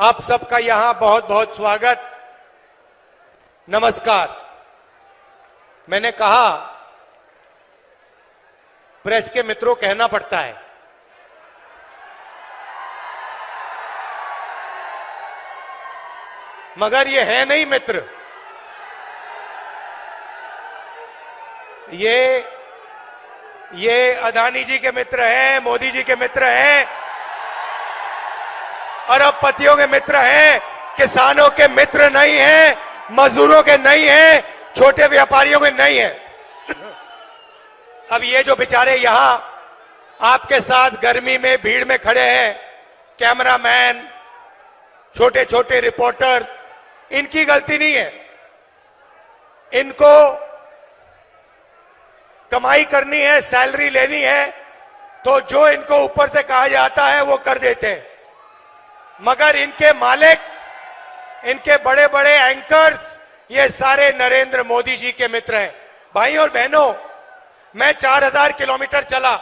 आप सबका यहां बहुत बहुत स्वागत। नमस्कार। मैंने कहा प्रेस के मित्रों कहना पड़ता है, मगर ये है नहीं मित्र। ये अदानी जी के मित्र हैं, मोदी जी के मित्र हैं, अरबपतियों के मित्र हैं, किसानों के मित्र नहीं हैं, मजदूरों के नहीं हैं, छोटे व्यापारियों के नहीं हैं। अब ये जो बेचारे यहां आपके साथ गर्मी में भीड़ में खड़े हैं, कैमरामैन, छोटे छोटे रिपोर्टर, इनकी गलती नहीं है। इनको कमाई करनी है, सैलरी लेनी है, तो जो इनको ऊपर से कहा जाता है वो कर देते हैं। मगर इनके मालिक, इनके बड़े बड़े एंकर्स, ये सारे नरेंद्र मोदी जी के मित्र हैं। भाई और बहनों, मैं 4000 किलोमीटर चला,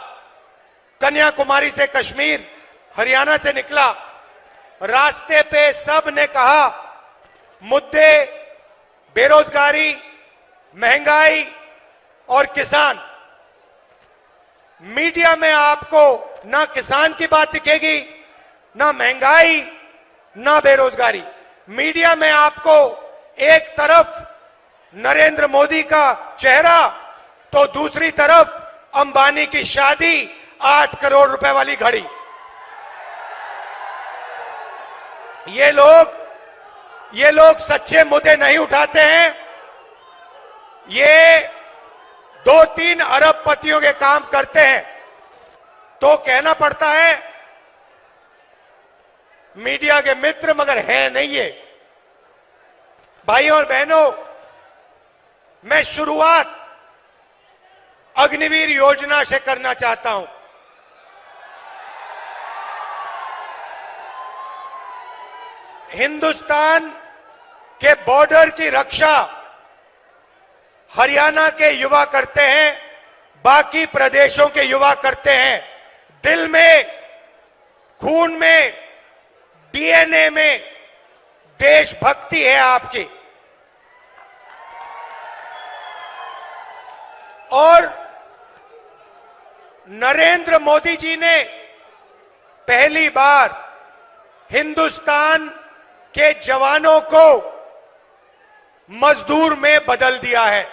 कन्याकुमारी से कश्मीर, हरियाणा से निकला। रास्ते पे सब ने कहा मुद्दे बेरोजगारी, महंगाई और किसान। मीडिया में आपको ना किसान की बात दिखेगी, ना महंगाई, ना बेरोजगारी। मीडिया में आपको एक तरफ नरेंद्र मोदी का चेहरा, तो दूसरी तरफ अंबानी की शादी, 8 करोड़ रुपए वाली घड़ी। ये लोग सच्चे मुद्दे नहीं उठाते हैं। ये 2-3 अरबपतियों के काम करते हैं, तो कहना पड़ता है मीडिया के मित्र, मगर है नहीं ये। भाई और बहनों, मैं शुरुआत अग्निवीर योजना से करना चाहता हूं। हिंदुस्तान के बॉर्डर की रक्षा हरियाणा के युवा करते हैं, बाकी प्रदेशों के युवा करते हैं। दिल में, खून में, डीएनए में देशभक्ति है आपकी। और नरेंद्र मोदी जी ने पहली बार हिंदुस्तान के जवानों को मजदूर में बदल दिया है।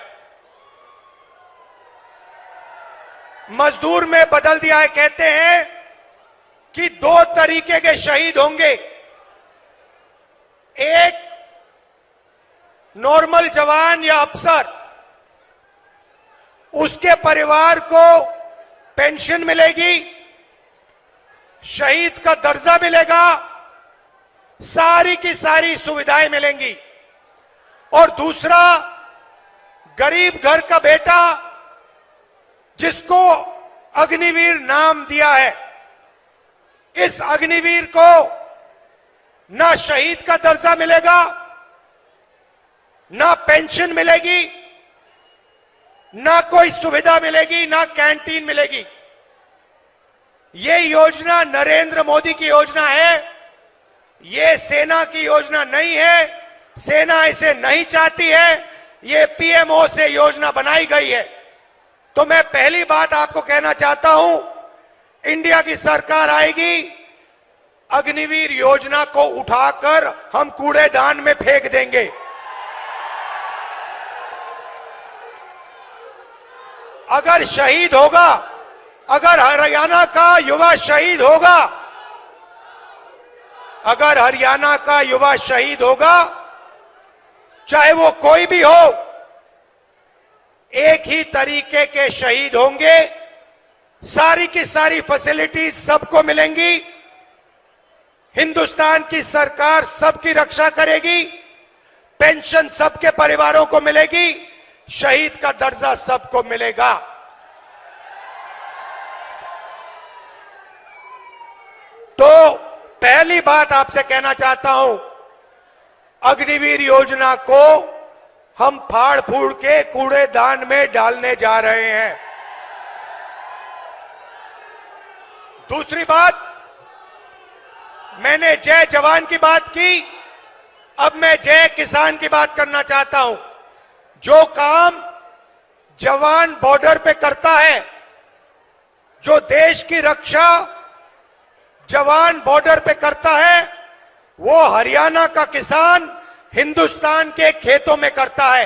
मजदूर में बदल दिया है। कहते हैं कि 2 तरीके के शहीद होंगे, एक नॉर्मल जवान या अफसर, उसके परिवार को पेंशन मिलेगी, शहीद का दर्जा मिलेगा, सारी की सारी सुविधाएं मिलेंगी। और दूसरा, गरीब घर का बेटा, जिसको अग्निवीर नाम दिया है, इस अग्निवीर को ना शहीद का दर्जा मिलेगा, ना पेंशन मिलेगी, ना कोई सुविधा मिलेगी, ना कैंटीन मिलेगी। ये योजना नरेंद्र मोदी की योजना है, ये सेना की योजना नहीं है। सेना इसे नहीं चाहती है, ये पीएमओ से योजना बनाई गई है। तो मैं पहली बात आपको कहना चाहता हूं, इंडिया की सरकार आएगी, अग्निवीर योजना को उठाकर हम कूड़ेदान में फेंक देंगे। अगर शहीद होगा, अगर हरियाणा का युवा शहीद होगा, अगर हरियाणा का युवा शहीद होगा, चाहे वो कोई भी हो, एक ही तरीके के शहीद होंगे। सारी की सारी फैसिलिटीज सबको मिलेंगी। हिंदुस्तान की सरकार सबकी रक्षा करेगी, पेंशन सबके परिवारों को मिलेगी, शहीद का दर्जा सबको मिलेगा। तो पहली बात आपसे कहना चाहता हूं, अग्निवीर योजना को हम फाड़ फूड़ के कूड़ेदान में डालने जा रहे हैं। दूसरी बात, मैंने जय जवान की बात की, अब मैं जय किसान की बात करना चाहता हूं। जो काम जवान बॉर्डर पे करता है, जो देश की रक्षा जवान बॉर्डर पे करता है, वो हरियाणा का किसान हिंदुस्तान के खेतों में करता है।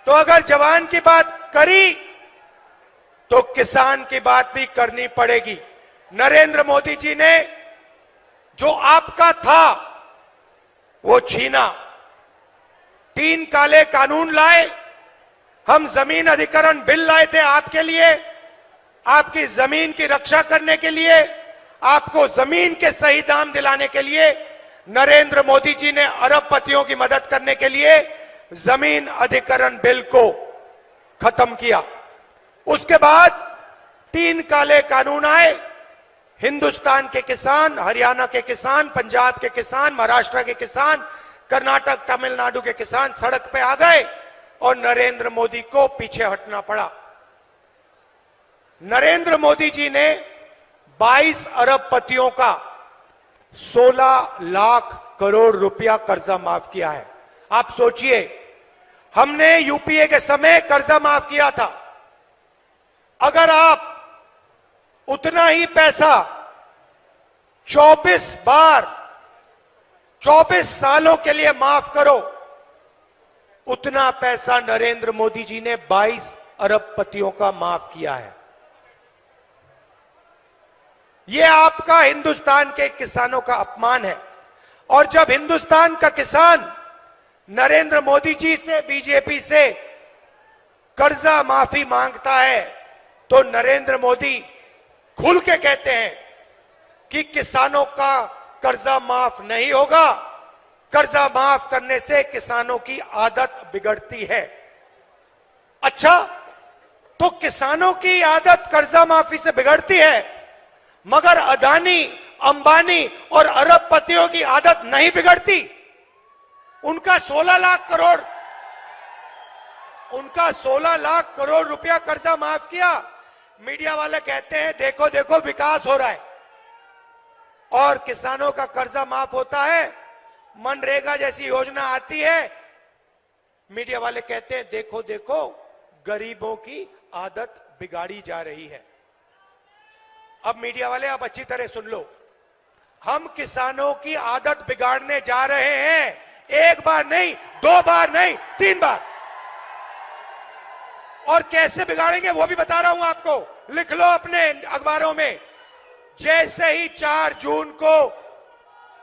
तो अगर जवान की बात करी तो किसान की बात भी करनी पड़ेगी। नरेंद्र मोदी जी ने जो आपका था वो छीना, 3 काले कानून लाए। हम जमीन अधिग्रहण बिल लाए थे आपके लिए, आपकी जमीन की रक्षा करने के लिए, आपको जमीन के सही दाम दिलाने के लिए। नरेंद्र मोदी जी ने अरबपतियों की मदद करने के लिए जमीन अधिग्रहण बिल को खत्म किया। उसके बाद 3 काले कानून आए। हिंदुस्तान के किसान, हरियाणा के किसान, पंजाब के किसान, महाराष्ट्र के किसान, कर्नाटक, तमिलनाडु के किसान सड़क पे आ गए और नरेंद्र मोदी को पीछे हटना पड़ा। नरेंद्र मोदी जी ने 22 अरबपतियों का 16 लाख करोड़ रुपया कर्जा माफ किया है। आप सोचिए, हमने यूपीए के समय कर्जा माफ किया था। अगर आप उतना ही पैसा 24 बार 24 सालों के लिए माफ करो, उतना पैसा नरेंद्र मोदी जी ने 22 अरबपतियों का माफ किया है। यह आपका हिंदुस्तान के किसानों का अपमान है। और जब हिंदुस्तान का किसान नरेंद्र मोदी जी से, बीजेपी से कर्जा माफी मांगता है तो नरेंद्र मोदी खुल के कहते हैं कि किसानों का कर्जा माफ नहीं होगा, कर्जा माफ करने से किसानों की आदत बिगड़ती है। अच्छा, तो किसानों की आदत कर्जा माफी से बिगड़ती है, मगर अदानी, अंबानी और अरबपतियों की आदत नहीं बिगड़ती। उनका 16 लाख करोड़ रुपया कर्जा माफ किया। मीडिया वाले कहते हैं देखो देखो विकास हो रहा है, और किसानों का कर्जा माफ होता है, मनरेगा जैसी योजना आती है, मीडिया वाले कहते हैं देखो देखो गरीबों की आदत बिगाड़ी जा रही है। अब मीडिया वाले आप अच्छी तरह सुन लो, हम किसानों की आदत बिगाड़ने जा रहे हैं। 1 बार नहीं, 2 बार नहीं, 3 बार। और कैसे बिगाड़ेंगे वो भी बता रहा हूं आपको, लिख लो अपने अखबारों में। जैसे ही 4 जून को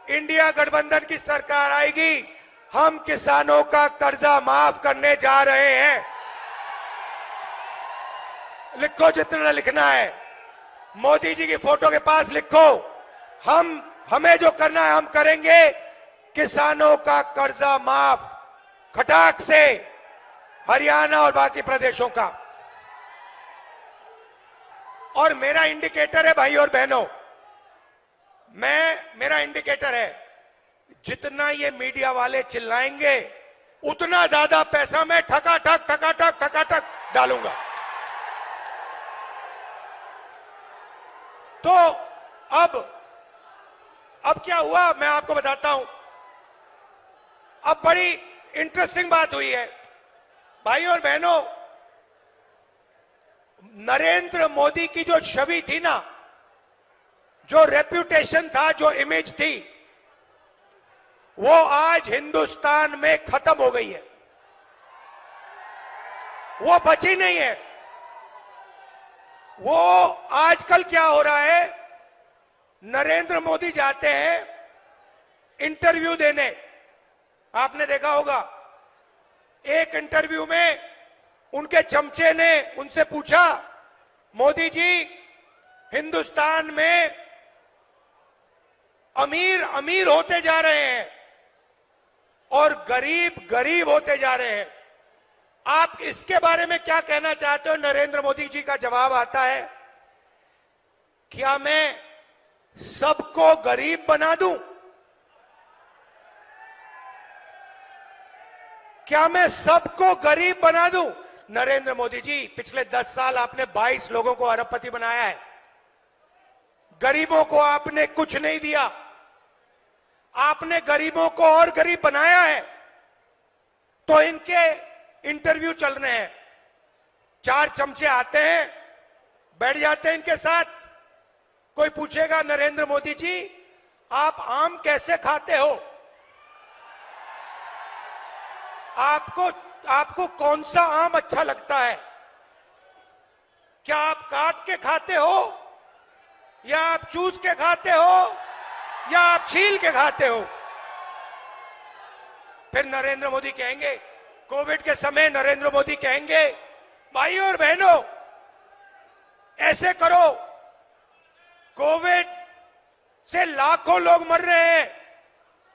इंडिया गठबंधन की सरकार आएगी, हम किसानों का कर्जा माफ करने जा रहे हैं। लिखो जितना लिखना है, मोदी जी की फोटो के पास लिखो। हमें जो करना है हम करेंगे। किसानों का कर्जा माफ खटाक से, हरियाणा और बाकी प्रदेशों का। और मेरा इंडिकेटर है भाई और बहनों, मेरा इंडिकेटर है, जितना ये मीडिया वाले चिल्लाएंगे उतना ज्यादा पैसा मैं ठकाठक डालूंगा। तो अब क्या हुआ मैं आपको बताता हूं। अब बड़ी इंटरेस्टिंग बात हुई है भाई और बहनों। नरेंद्र मोदी की जो छवि थी ना, जो रेप्यूटेशन था, जो इमेज थी, वो आज हिंदुस्तान में खत्म हो गई है, वो बची नहीं है। वो आजकल क्या हो रहा है, नरेंद्र मोदी जाते हैं इंटरव्यू देने, आपने देखा होगा। एक इंटरव्यू में उनके चमचे ने उनसे पूछा, मोदी जी हिंदुस्तान में अमीर अमीर होते जा रहे हैं और गरीब गरीब होते जा रहे हैं, आप इसके बारे में क्या कहना चाहते हो? नरेंद्र मोदी जी का जवाब आता है, क्या मैं सबको गरीब बना दूं? क्या मैं सबको गरीब बना दूं? नरेंद्र मोदी जी, पिछले 10 साल आपने 22 लोगों को अरबपति बनाया है। गरीबों को आपने कुछ नहीं दिया, आपने गरीबों को और गरीब बनाया है। तो इनके इंटरव्यू चल रहे हैं, 4 चमचे आते हैं, बैठ जाते हैं इनके साथ। कोई पूछेगा नरेंद्र मोदी जी आप आम कैसे खाते हो, आपको कौन सा आम अच्छा लगता है, क्या आप काट के खाते हो या आप चूस के खाते हो या आप छील के खाते हो। फिर नरेंद्र मोदी कहेंगे, कोविड के समय नरेंद्र मोदी कहेंगे भाइयों और बहनों ऐसे करो, कोविड से लाखों लोग मर रहे हैं,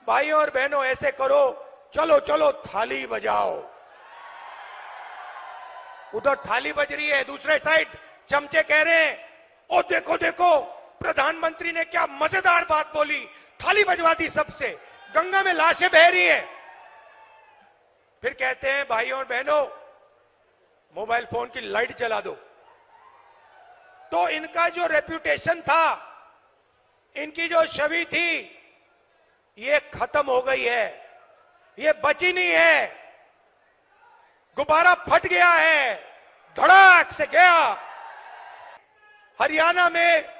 भाइयों और बहनों ऐसे करो, चलो चलो थाली बजाओ। उधर थाली बज रही है, दूसरे साइड चमचे कह रहे हैं ओ देखो देखो प्रधानमंत्री ने क्या मजेदार बात बोली, थाली बजवा दी सबसे, गंगा में लाशें बह रही हैं। फिर कहते हैं भाइयों और बहनों मोबाइल फोन की लाइट जला दो। तो इनका जो रेप्यूटेशन था, इनकी जो छवि थी, ये खत्म हो गई है, ये बची नहीं है, गुब्बारा फट गया है, धड़ाक से गया। हरियाणा में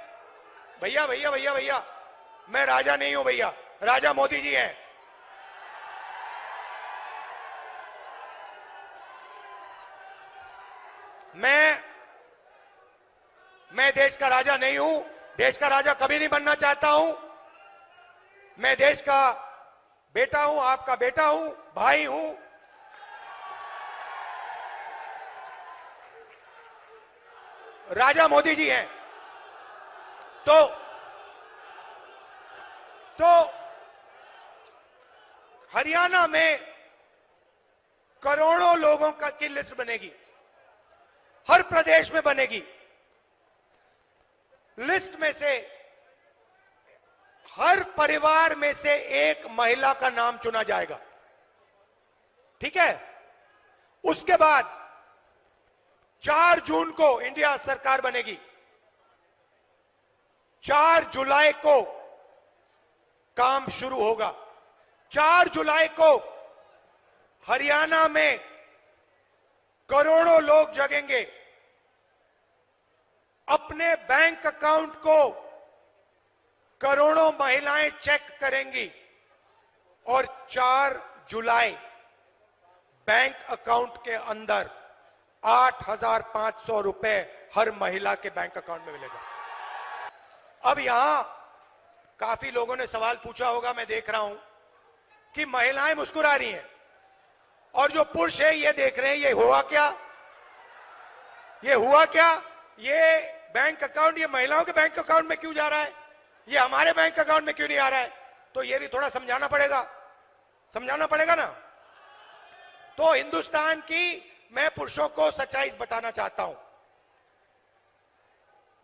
भैया भैया भैया भैया मैं राजा नहीं हूं भैया, राजा मोदी जी हैं। मैं देश का राजा नहीं हूं, देश का राजा कभी नहीं बनना चाहता हूं। मैं देश का बेटा हूं, आपका बेटा हूं, भाई हूं। राजा मोदी जी हैं। तो हरियाणा में करोड़ों लोगों की लिस्ट बनेगी, हर प्रदेश में बनेगी। लिस्ट में से हर परिवार में से एक महिला का नाम चुना जाएगा, ठीक है। उसके बाद 4 जून को इंडिया सरकार बनेगी, 4 जुलाई को काम शुरू होगा। 4 जुलाई को हरियाणा में करोड़ों लोग जगेंगे, अपने बैंक अकाउंट को करोड़ों महिलाएं चेक करेंगी और 4 जुलाई बैंक अकाउंट के अंदर 8,500 रुपए हर महिला के बैंक अकाउंट में मिलेगा। अब यहां काफी लोगों ने सवाल पूछा होगा, मैं देख रहा हूं कि महिलाएं मुस्कुरा रही हैं और जो पुरुष है ये देख रहे हैं, ये हुआ क्या, ये हुआ क्या, ये बैंक अकाउंट ये महिलाओं के बैंक अकाउंट में क्यों जा रहा है, ये हमारे बैंक अकाउंट में क्यों नहीं आ रहा है। तो ये भी थोड़ा समझाना पड़ेगा ना। तो हिंदुस्तान की मैं पुरुषों को सच्चाई बताना चाहता हूं।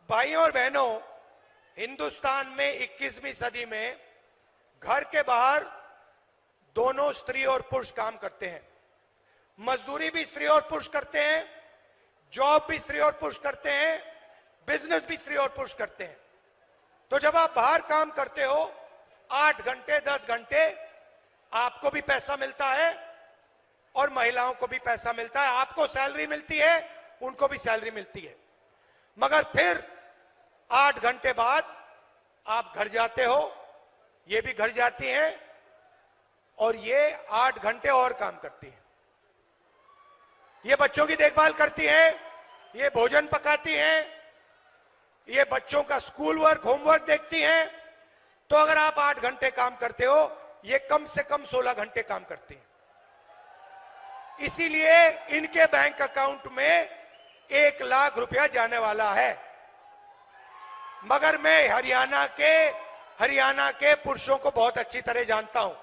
भाइयों और बहनों, हिंदुस्तान में 21वीं सदी में घर के बाहर दोनों स्त्री और पुरुष काम करते हैं। मजदूरी भी स्त्री और पुरुष करते हैं, जॉब भी स्त्री और पुरुष करते हैं, बिजनेस भी स्त्री और पुरुष करते हैं। तो जब आप बाहर काम करते हो 8 घंटे 10 घंटे, आपको भी पैसा मिलता है और महिलाओं को भी पैसा मिलता है। आपको सैलरी मिलती है, उनको भी सैलरी मिलती है। मगर फिर 8 घंटे बाद आप घर जाते हो, ये भी घर जाती हैं और ये 8 घंटे और काम करती हैं। ये बच्चों की देखभाल करती हैं, ये भोजन पकाती हैं, ये बच्चों का स्कूल वर्क होमवर्क देखती हैं। तो अगर आप 8 घंटे काम करते हो, ये कम से कम 16 घंटे काम करती हैं। इसीलिए इनके बैंक अकाउंट में 1 लाख रुपया जाने वाला है। मगर मैं हरियाणा के पुरुषों को बहुत अच्छी तरह जानता हूं।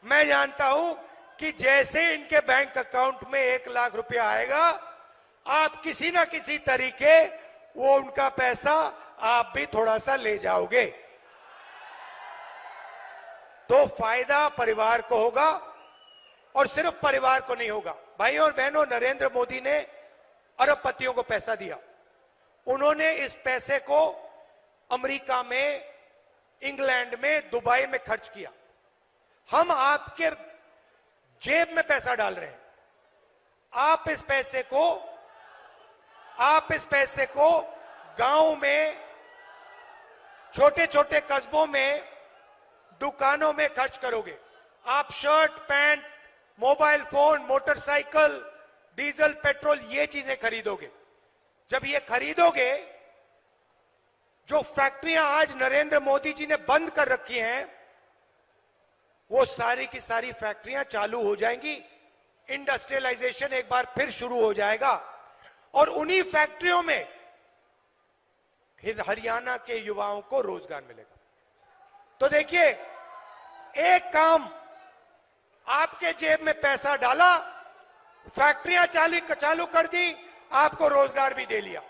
मैं जानता हूं कि जैसे इनके बैंक अकाउंट में 1 लाख रुपया आएगा, आप किसी ना किसी तरीके वो उनका पैसा आप भी थोड़ा सा ले जाओगे, तो फायदा परिवार को होगा और सिर्फ परिवार को नहीं होगा। भाइयों और बहनों, नरेंद्र मोदी ने अरबपतियों को पैसा दिया। उन्होंने इस पैसे को अमेरिका में, इंग्लैंड में, दुबई में खर्च किया। हम आपके जेब में पैसा डाल रहे हैं। आप इस पैसे को गांव में, छोटे छोटे कस्बों में, दुकानों में खर्च करोगे। आप shirt, pant, mobile phone, motorcycle, diesel, petrol, ये चीजें खरीदोगे। जब ये खरीदोगे, जो फैक्ट्रियां आज नरेंद्र मोदी जी ने बंद कर रखी हैं, वो सारी की सारी फैक्ट्रियां चालू हो जाएंगी। इंडस्ट्रियलाइजेशन एक बार फिर शुरू हो जाएगा और उन्हीं फैक्ट्रियों में हरियाणा के युवाओं को रोजगार मिलेगा। तो देखिए, एक काम, आपके जेब में पैसा डाला, फैक्ट्रियां चालू कर दी, आपको रोजगार भी दे लिया।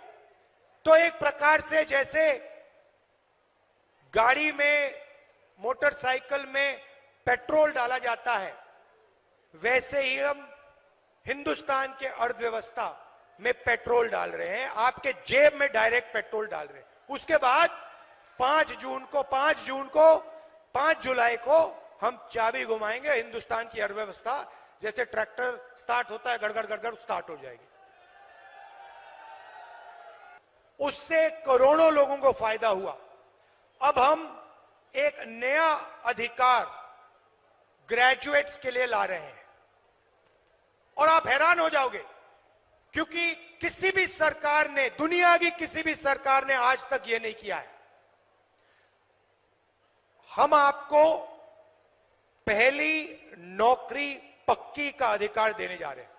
तो एक प्रकार से जैसे गाड़ी में, मोटरसाइकिल में पेट्रोल डाला जाता है, वैसे ही हम हिंदुस्तान के अर्थव्यवस्था में पेट्रोल डाल रहे हैं। आपके जेब में डायरेक्ट पेट्रोल डाल रहे हैं। उसके बाद 5 जुलाई को हम चाबी घुमाएंगे, हिंदुस्तान की अर्थव्यवस्था जैसे ट्रैक्टर स्टार्ट होता है, गड़गड़ गड़गड़ स्टार्ट हो जाएगी। उससे करोड़ों लोगों को फायदा हुआ। अब हम एक नया अधिकार ग्रेजुएट्स के लिए ला रहे हैं और आप हैरान हो जाओगे, क्योंकि किसी भी सरकार ने, दुनिया की किसी भी सरकार ने आज तक यह नहीं किया है। हम आपको पहली नौकरी पक्की का अधिकार देने जा रहे हैं।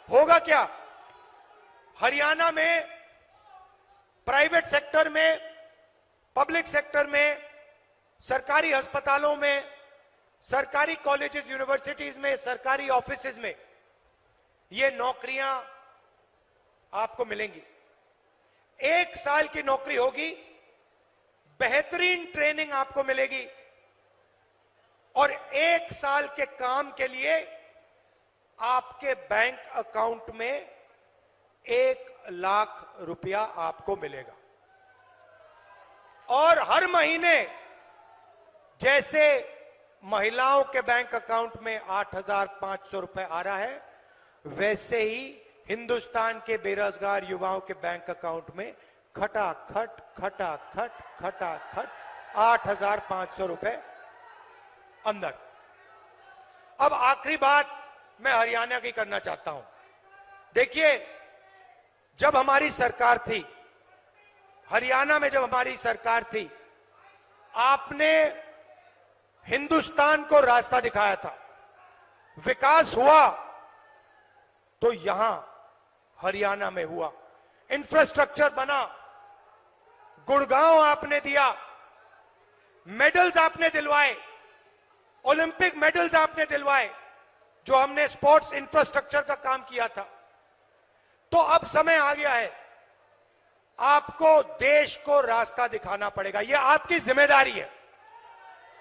होगा क्या? हरियाणा में प्राइवेट सेक्टर में, पब्लिक सेक्टर में, सरकारी अस्पतालों में, सरकारी कॉलेजेस, यूनिवर्सिटीज में, सरकारी ऑफिसेज में ये नौकरियां आपको मिलेंगी। 1 साल की नौकरी होगी, बेहतरीन ट्रेनिंग आपको मिलेगी और 1 साल के काम के लिए आपके बैंक अकाउंट में 1 लाख रुपया आपको मिलेगा। और हर महीने जैसे महिलाओं के बैंक अकाउंट में 8,500 रुपए आ रहा है, वैसे ही हिंदुस्तान के बेरोजगार युवाओं के बैंक अकाउंट में खटाखट 8,500 रुपए अंदर। अब आखिरी बात मैं हरियाणा की करना चाहता हूं। देखिए, जब हमारी सरकार थी, हरियाणा में जब हमारी सरकार थी, आपने हिंदुस्तान को रास्ता दिखाया था। विकास हुआ तो यहां हरियाणा में हुआ। इंफ्रास्ट्रक्चर बना, गुड़गांव आपने दिया, मेडल्स आपने दिलवाए, ओलंपिक मेडल्स आपने दिलवाए, जो हमने स्पोर्ट्स इंफ्रास्ट्रक्चर का काम किया था। तो अब समय आ गया है, आपको देश को रास्ता दिखाना पड़ेगा। यह आपकी जिम्मेदारी है,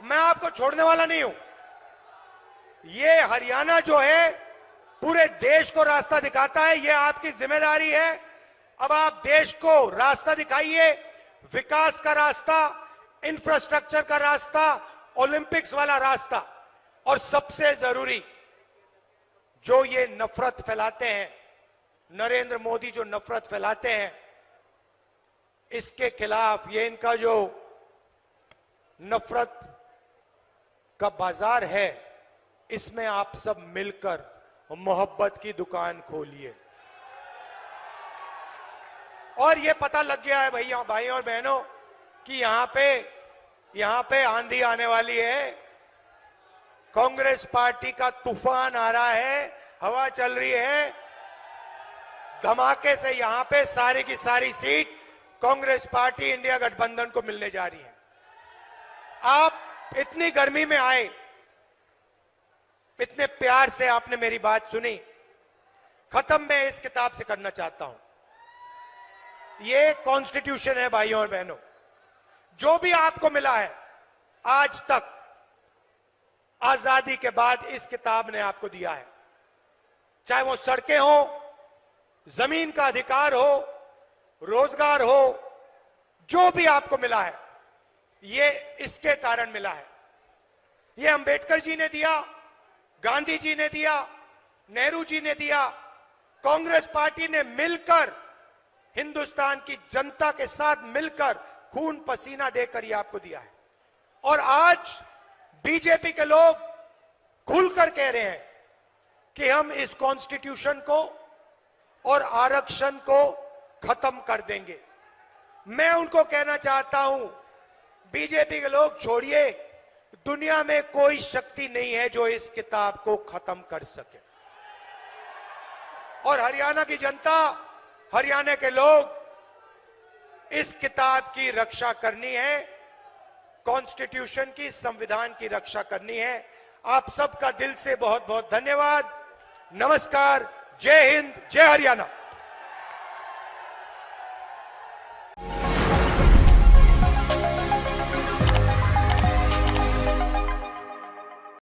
मैं आपको छोड़ने वाला नहीं हूं। यह हरियाणा जो है पूरे देश को रास्ता दिखाता है, यह आपकी जिम्मेदारी है। अब आप देश को रास्ता दिखाइए, विकास का रास्ता, इंफ्रास्ट्रक्चर का रास्ता, ओलंपिक्स वाला रास्ता। और सबसे जरूरी, जो ये नफरत फैलाते हैं, नरेंद्र मोदी जो नफरत फैलाते हैं, इसके खिलाफ, ये इनका जो नफरत का बाजार है, इसमें आप सब मिलकर मोहब्बत की दुकान खोलिए। और ये पता लग गया है भैया, भाई और बहनों, कि यहां पे आंधी आने वाली है। कांग्रेस पार्टी का तूफान आ रहा है, हवा चल रही है, धमाके से यहां पे सारी की सारी सीट कांग्रेस पार्टी, इंडिया गठबंधन को मिलने जा रही है। आप इतनी गर्मी में आए, इतने प्यार से आपने मेरी बात सुनी। खत्म मैं इस किताब से करना चाहता हूं। ये कॉन्स्टिट्यूशन है भाइयों और बहनों, जो भी आपको मिला है आज तक, आजादी के बाद इस किताब ने आपको दिया है। चाहे वो सड़कें हो, जमीन का अधिकार हो, रोजगार हो, जो भी आपको मिला है ये इसके कारण मिला है। ये अंबेडकर जी ने दिया, गांधी जी ने दिया, नेहरू जी ने दिया, कांग्रेस पार्टी ने मिलकर, हिंदुस्तान की जनता के साथ मिलकर खून पसीना देकर ये आपको दिया है। और आज बीजेपी के लोग खुलकर कह रहे हैं कि हम इस कॉन्स्टिट्यूशन को और आरक्षण को खत्म कर देंगे। मैं उनको कहना चाहता हूं, बीजेपी के लोग छोड़िए, दुनिया में कोई शक्ति नहीं है जो इस किताब को खत्म कर सके। और हरियाणा की जनता, हरियाणा के लोग इस किताब की रक्षा करनी है, कॉन्स्टिट्यूशन की, संविधान की रक्षा करनी है। आप सबका दिल से बहुत बहुत धन्यवाद। नमस्कार, जय हिंद, जय हरियाणा।